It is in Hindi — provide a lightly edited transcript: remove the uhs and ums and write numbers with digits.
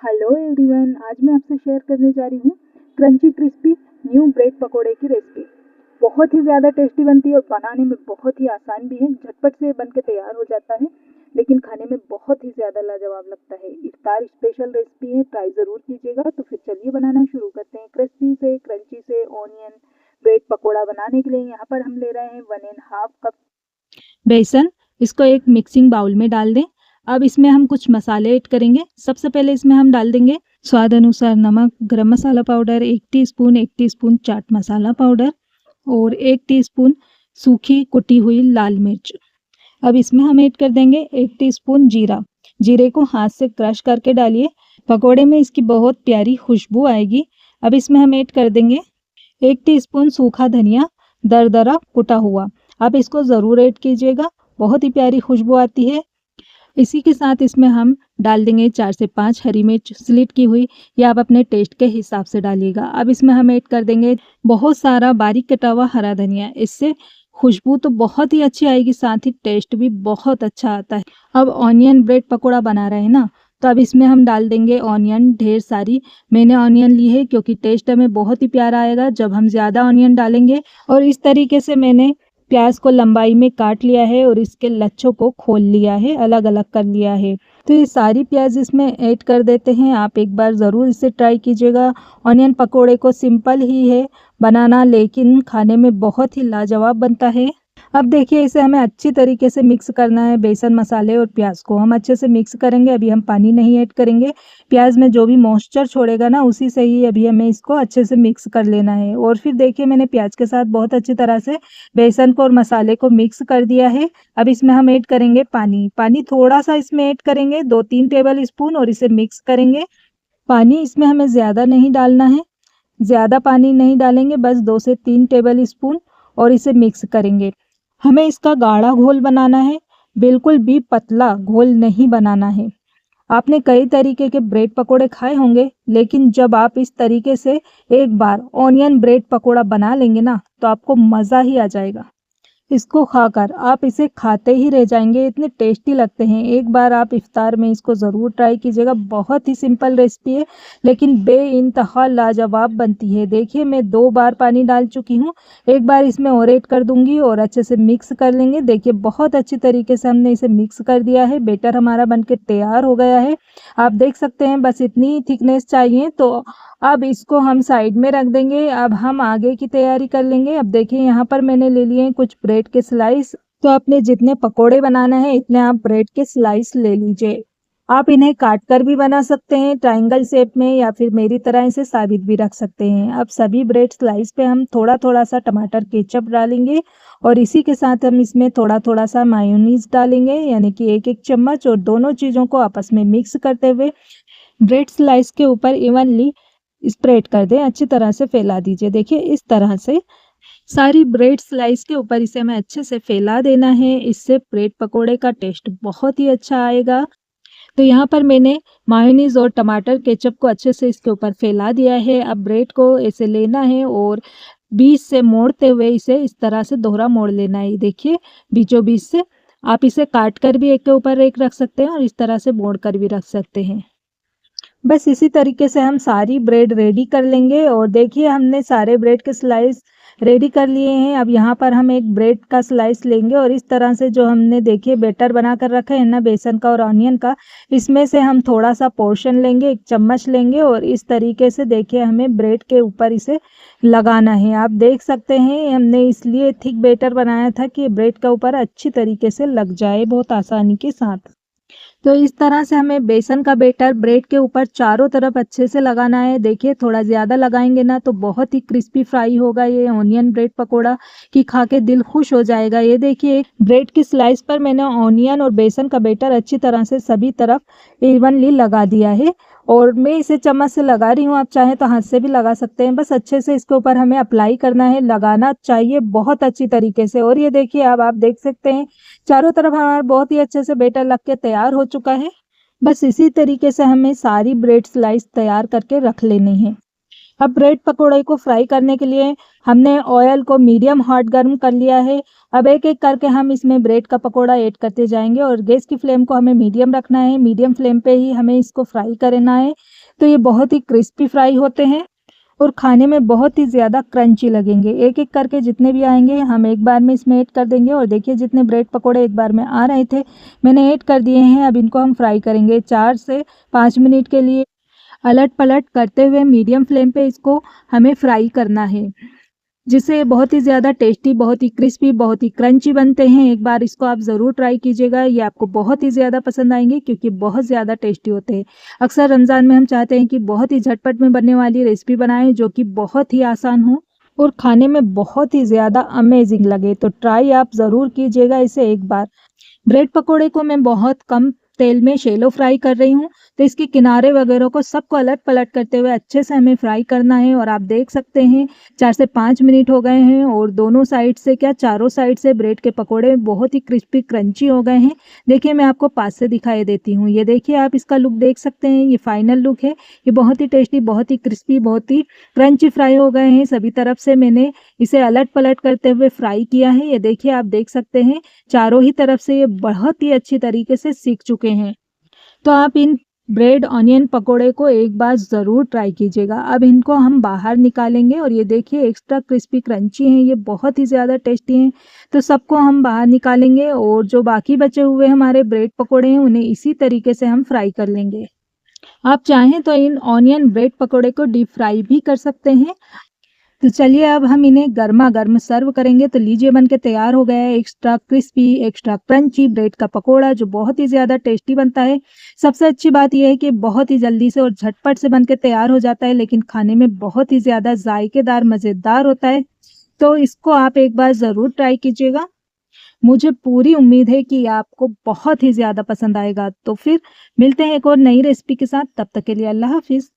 हेलो एवरीवन, आज मैं आपसे शेयर करने जा रही हूँ क्रंची क्रिस्पी न्यू ब्रेड पकोड़े की रेसिपी। बहुत ही ज़्यादा टेस्टी बनती है और बनाने में बहुत ही आसान भी है। झटपट से बन के तैयार हो जाता है, लेकिन खाने में बहुत ही ज़्यादा लाजवाब लगता है। इफ्तार स्पेशल रेसिपी है, ट्राई ज़रूर कीजिएगा। तो फिर चलिए बनाना शुरू करते हैं। क्रिस्पी से क्रंची से ऑनियन ब्रेड पकोड़ा बनाने के लिए यहाँ पर हम ले रहे हैं 1.5 कप बेसन। इसको एक मिक्सिंग बाउल में डाल दें। अब इसमें हम कुछ मसाले ऐड करेंगे। सबसे पहले इसमें हम डाल देंगे स्वाद अनुसार नमक, गरम मसाला powder 1 teaspoon chaat masala powder और 1 टीस्पून सूखी कुटी हुई लाल मिर्च। अब इसमें हम ऐड कर देंगे 1 टीस्पून जीरा। जीरे को हाथ से क्रश करके डालिए, पकोड़े में इसकी बहुत प्यारी खुशबू आएगी। अब इसमें हम ऐड कर देंगे 1 टीस्पून सूखा धनिया दरदरा कुटा हुआ। आप इसको ज़रूर ऐड कीजिएगा, बहुत ही प्यारी खुशबू आती है। इसी के साथ इसमें हम डाल देंगे 4 से 5 हरी मिर्च स्लिट की हुई, या आप अपने टेस्ट के हिसाब से डालिएगा। अब इसमें हम ऐड कर देंगे बहुत सारा बारीक कटा हुआ हरा धनिया। इससे खुशबू तो बहुत ही अच्छी आएगी, साथ ही टेस्ट भी बहुत अच्छा आता है। अब ऑनियन ब्रेड पकोड़ा बना रहे हैं ना, तो अब इसमें हम डाल देंगे ऑनियन ढेर सारी। मैंने ऑनियन ली है क्योंकि टेस्ट हमें बहुत ही प्यारा आएगा जब हम ज़्यादा ऑनियन डालेंगे। और इस तरीके से मैंने प्याज को लंबाई में काट लिया है और इसके लच्छों को खोल लिया है, अलग अलग कर लिया है। तो ये सारी प्याज इसमें ऐड कर देते हैं। आप एक बार ज़रूर इसे ट्राई कीजिएगा। ऑनियन पकोड़े को सिंपल ही है बनाना, लेकिन खाने में बहुत ही लाजवाब बनता है। अब देखिए, इसे हमें अच्छी तरीके से मिक्स करना है। बेसन, मसाले और प्याज को हम अच्छे से मिक्स करेंगे। अभी हम पानी नहीं ऐड करेंगे। प्याज में जो भी मॉइस्चर छोड़ेगा ना, उसी से ही अभी हमें इसको अच्छे से मिक्स कर लेना है। और फिर देखिए, मैंने प्याज के साथ बहुत अच्छी तरह से बेसन को और मसाले को मिक्स कर दिया है। अब इसमें हम ऐड करेंगे पानी। पानी थोड़ा सा इसमें ऐड करेंगे, 2-3 टेबल स्पून, और इसे मिक्स करेंगे। पानी इसमें हमें ज़्यादा नहीं डालना है, ज़्यादा पानी नहीं डालेंगे, बस 2 से 3 टेबल स्पून, और इसे मिक्स करेंगे। हमें इसका गाढ़ा घोल बनाना है, बिल्कुल भी पतला घोल नहीं बनाना है। आपने कई तरीके के ब्रेड पकोड़े खाए होंगे, लेकिन जब आप इस तरीके से एक बार ऑनियन ब्रेड पकोड़ा बना लेंगे ना, तो आपको मज़ा ही आ जाएगा। इसको खाकर आप इसे खाते ही रह जाएंगे, इतने टेस्टी लगते हैं। एक बार आप इफ्तार में इसको ज़रूर ट्राई कीजिएगा। बहुत ही सिंपल रेसिपी है, लेकिन बेइंतहा लाजवाब बनती है। देखिए, मैं 2 बार पानी डाल चुकी हूँ, एक बार इसमें और ऐड कर दूंगी और अच्छे से मिक्स कर लेंगे। देखिए, बहुत अच्छी तरीके से हमने इसे मिक्स कर दिया है। बेटर हमारा बनके तैयार हो गया है। आप देख सकते हैं, बस इतनी थिकनेस चाहिए। तो अब इसको हम साइड में रख देंगे। अब हम आगे की तैयारी कर लेंगे। अब देखिए, यहाँ पर मैंने ले लिए हैं कुछ ब्रेड के स्लाइस। तो आपने जितने पकोड़े बनाना है, इतने आप ब्रेड के स्लाइस ले लीजिए। आप इन्हें काट कर भी बना सकते हैं ट्रायंगल शेप में, या फिर मेरी तरह इसे साबित भी रख सकते हैं। अब सभी ब्रेड स्लाइस पे हम थोड़ा थोड़ा सा टमाटर केचप डालेंगे, और इसी के साथ हम इसमें थोड़ा थोड़ा सा मायोनीज डालेंगे, यानी कि 1-1 चम्मच। और दोनों चीज़ों को आपस में मिक्स करते हुए ब्रेड स्लाइस के ऊपर इवनली स्प्रेड कर दें, अच्छी तरह से फैला दीजिए। देखिए, इस तरह से सारी ब्रेड स्लाइस के ऊपर इसे हमें अच्छे से फैला देना है। इससे ब्रेड पकोड़े का टेस्ट बहुत ही अच्छा आएगा। तो यहाँ पर मैंने मायोनीज और टमाटर केचप को अच्छे से इसके ऊपर फैला दिया है। अब ब्रेड को ऐसे लेना है और बीच से मोड़ते हुए इसे इस तरह से दोहरा मोड़ लेना है। देखिए, बीचों बीच से आप इसे काट कर भी एक के ऊपर एक रख सकते हैं और इस तरह से मोड़ कर भी रख सकते हैं। बस इसी तरीके से हम सारी ब्रेड रेडी कर लेंगे। और देखिए, हमने सारे ब्रेड के स्लाइस रेडी कर लिए हैं। अब यहाँ पर हम एक ब्रेड का स्लाइस लेंगे और इस तरह से जो हमने देखिए बैटर बना कर रखा है ना, बेसन का और ऑनियन का, इसमें से हम थोड़ा सा पोर्शन लेंगे, 1 चम्मच लेंगे, और इस तरीके से देखिए हमें ब्रेड के ऊपर इसे लगाना है। आप देख सकते हैं, हमने इसलिए थिक बैटर बनाया था कि ब्रेड के ऊपर अच्छी तरीके से लग जाए बहुत आसानी के साथ। तो इस तरह से हमें बेसन का बैटर ब्रेड के ऊपर चारों तरफ अच्छे से लगाना है। देखिए, थोड़ा ज़्यादा लगाएंगे ना तो बहुत ही क्रिस्पी फ्राई होगा ये ऑनियन ब्रेड पकोड़ा, कि खा के दिल खुश हो जाएगा। ये देखिए, ब्रेड की स्लाइस पर मैंने ऑनियन और बेसन का बैटर अच्छी तरह से सभी तरफ इवनली लगा दिया है, और मैं इसे चम्मच से लगा रही हूँ। आप चाहें तो हाथ से भी लगा सकते हैं। बस अच्छे से इसके ऊपर हमें अप्लाई करना है, लगाना चाहिए बहुत अच्छी तरीके से। और ये देखिए, अब आप देख सकते हैं चारों तरफ हमारा बहुत ही अच्छे से बैटर लग के तैयार हो चुका है। बस इसी तरीके से हमें सारी ब्रेड स्लाइस तैयार करके रख लेनी है। अब ब्रेड पकोड़े को फ्राई करने के लिए हमने ऑयल को मीडियम हॉट गर्म कर लिया है। अब एक एक करके हम इसमें ब्रेड का पकोड़ा ऐड करते जाएंगे और गैस की फ्लेम को हमें मीडियम रखना है। मीडियम फ्लेम पे ही हमें इसको फ्राई करना है। तो ये बहुत ही क्रिस्पी फ्राई होते हैं और खाने में बहुत ही ज़्यादा क्रंची लगेंगे। एक एक करके जितने भी आएंगे हम एक बार में इसमें ऐड कर देंगे। और देखिए जितने ब्रेड पकोड़े एक बार में आ रहे थे मैंने ऐड कर दिए हैं। अब इनको हम फ्राई करेंगे 4 से 5 मिनट के लिए। अलट पलट करते हुए मीडियम फ्लेम पे इसको हमें फ्राई करना है, जिससे बहुत ही ज़्यादा टेस्टी, बहुत ही क्रिस्पी, बहुत ही क्रंची बनते हैं। एक बार इसको आप ज़रूर ट्राई कीजिएगा, ये आपको बहुत ही ज़्यादा पसंद आएंगे क्योंकि बहुत ज़्यादा टेस्टी होते हैं। अक्सर रमज़ान में हम चाहते हैं कि बहुत ही झटपट में बनने वाली रेसिपी बनाएं जो कि बहुत ही आसान हो और खाने में बहुत ही ज़्यादा अमेजिंग लगे। तो ट्राई आप ज़रूर कीजिएगा इसे एक बार। ब्रेड पकोड़े को मैं बहुत कम तेल में शैलो फ्राई कर रही हूँ, तो इसके किनारे वगैरह को सबको अलट पलट करते हुए अच्छे से हमें फ्राई करना है। और आप देख सकते हैं 4 से 5 मिनट हो गए हैं और दोनों साइड से क्या चारों साइड से ब्रेड के पकोड़े बहुत ही क्रिस्पी क्रंची हो गए हैं। देखिए मैं आपको पास से दिखाई देती हूँ। ये देखिए आप इसका लुक देख सकते हैं, ये फाइनल लुक है। ये बहुत ही टेस्टी, बहुत ही क्रिस्पी, बहुत ही क्रंची फ्राई हो गए हैं। सभी तरफ से मैंने इसे अलट पलट करते हुए फ्राई किया है। ये देखिए आप देख सकते हैं चारों ही तरफ से ये बहुत ही अच्छी तरीके से सीख चुके हैं। तो आप इन ब्रेड ऑनियन पकोड़े को एक बार ज़रूर ट्राई कीजिएगा। अब इनको हम बाहर निकालेंगे और ये देखिए एक्स्ट्रा क्रिस्पी क्रंची हैं, ये बहुत ही ज़्यादा टेस्टी हैं। तो सबको हम बाहर निकालेंगे और जो बाकी बचे हुए हमारे ब्रेड पकोड़े हैं उन्हें इसी तरीके से हम फ्राई कर लेंगे। आप चाहें तो इन ऑनियन ब्रेड पकोड़े को डीप फ्राई भी कर सकते हैं। तो चलिए अब हम इन्हें गर्मा गर्म सर्व करेंगे। तो लीजिए बन के तैयार हो गया है extra crispy, extra crunchy bread का पकोड़ा जो बहुत ही ज़्यादा टेस्टी बनता है। सबसे अच्छी बात यह है कि बहुत ही जल्दी से और झटपट से बन के तैयार हो जाता है, लेकिन खाने में बहुत ही ज़्यादा जायकेदार, मज़ेदार होता है। तो इसको आप एक बार ज़रूर ट्राई कीजिएगा। मुझे पूरी उम्मीद है कि आपको बहुत ही ज़्यादा पसंद आएगा। तो फिर मिलते हैं एक और नई रेसिपी के साथ, तब तक के लिए अल्लाह हाफिज़।